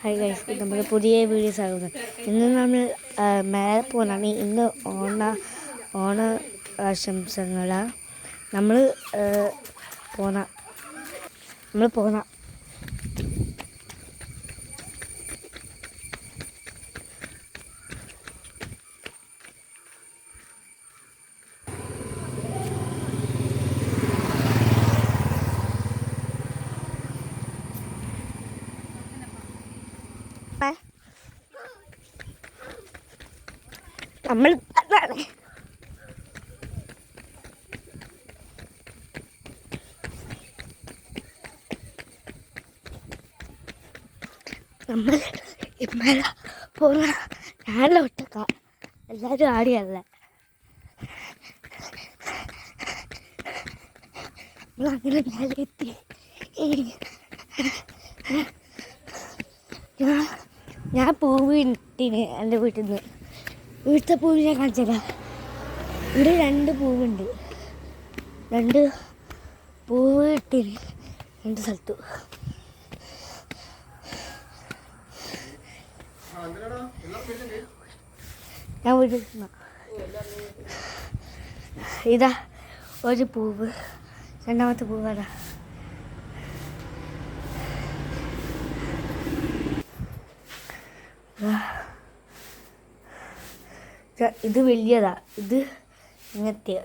Hi guys, നമ്മുടെ പുതിയ videos ആകുന്നത്. ഇന്ന് നമ്മൾ മേലെ പോകുന്നതാണ്. ഇന്ന് ഓണ ആശംസകളാണ്. നമ്മൾ പോന്ന നമ്മൾ ഇമ്മല പോന്ന ഞാനല്ല ഒറ്റക്ക, എല്ലാവരും ആടിയല്ല. നമ്മളങ്ങനെ മേലെ എത്തി. ഞാൻ പൂവ് ഇട്ടിന് എൻ്റെ വീട്ടിൽ നിന്ന്. വീട്ടിലെ പൂവ് ഞാൻ കാണിച്ചല്ല. ഇവിടെ 2 പൂവുണ്ട്. 2 പൂവ് ഇട്ടിന് 2 സ്ഥലത്തു. ഞാൻ വീട്ടിൽ ഇതാ ഒരു പൂവ്, രണ്ടാമത്തെ പൂവാണ്. ഇത് വലിയതാ. ഇത് ഇങ്ങനത്തെ,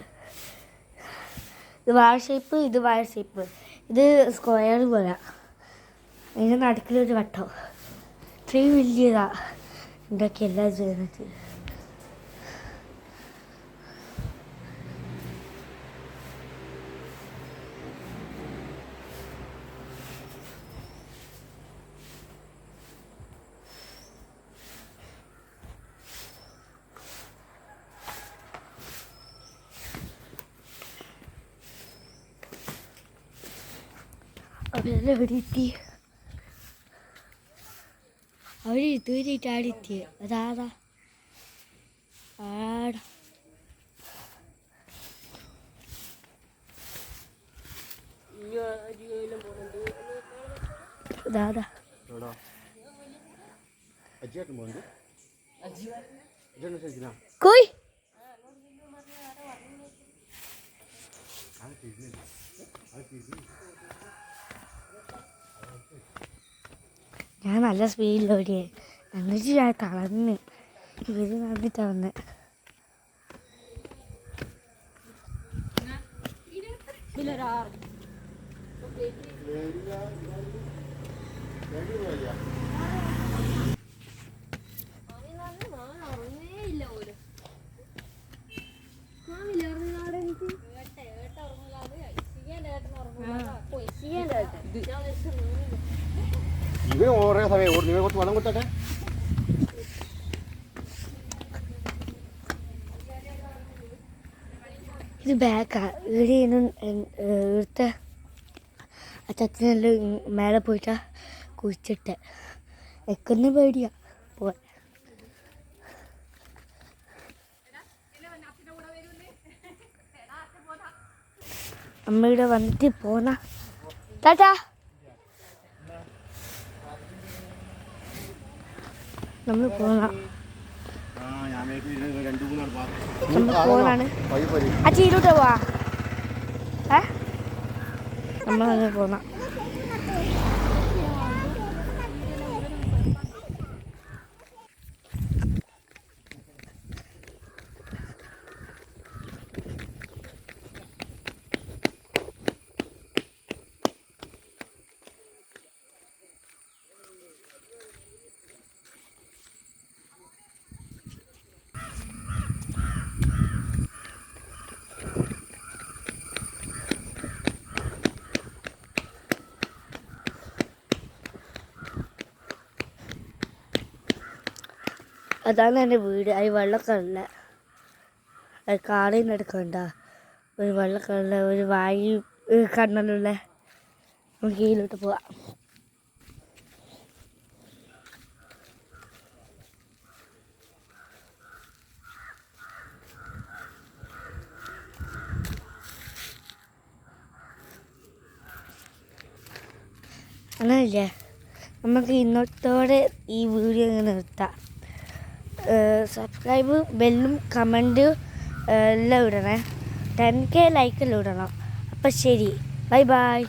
ഇത് വാഴ ഷേപ്പ്, ഇത് വാഴ ഷേപ്പ്, ഇത് സ്ക്വയർ പോലെ. അതിൻ്റെ നടുക്കിലൊരു വട്ടം. ഇത്രയും വലിയതാ ഉണ്ടാക്കി എല്ലാം ചെയ്യുന്നത്. അവരെവിടെ എത്തി? അവർ ഇതുവരെയായിട്ട് ആടെത്തി. അതാടാ ആടാ. അതാടാ കോയ്. ഞാൻ നല്ല സ്പീഡിലോടിയേ, എന്നിട്ട് ഞാൻ തളർന്ന്. ഇവര് നടന്നിട്ടാ വന്നെ. ഇവൻ ഓരോ സമയം നിങ്ങൾ കുറച്ച് വെള്ളം കൊടുത്തേ. ഇത് ബാക്കാ. ഇവിടെ ഇവിടുത്തെ അച്ഛനെല്ലാം മേലെ പോയിട്ടാ കുഴിച്ചിട്ട്. എക്കൊന്ന് പേടിയാ പോവാൻ. അമ്മയുടെ വന്നിട്ട് പോന്ന ടാറ്റാ. നമ്മൾ പോന്നാണ്. ആ ചീരോട്ട് പോവാ. നമ്മളങ്ങനെ പോന്ന. അതാണ് എൻ്റെ വീട്. അത് വെള്ളക്കടല, അത് കാടിൽ നിന്ന് എടുക്കണ്ട. ഒരു വെള്ളക്കടല, ഒരു വായു കണ്ണലുള്ള. നമുക്ക് കീഴിലോട്ട് പോവാം. അങ്ങനെയില്ലേ, നമുക്ക് ഇന്നത്തോടെ ഈ വീഡിയോ ഇങ്ങനെ നിർത്താം. സബ്സ്ക്രൈബ്, ബെല്ലും കമൻറ്റ് എല്ലാം ഇടണേ. 10K ലൈക്കെല്ലാം ഇടണം. അപ്പം ശരി, ബൈ ബൈ.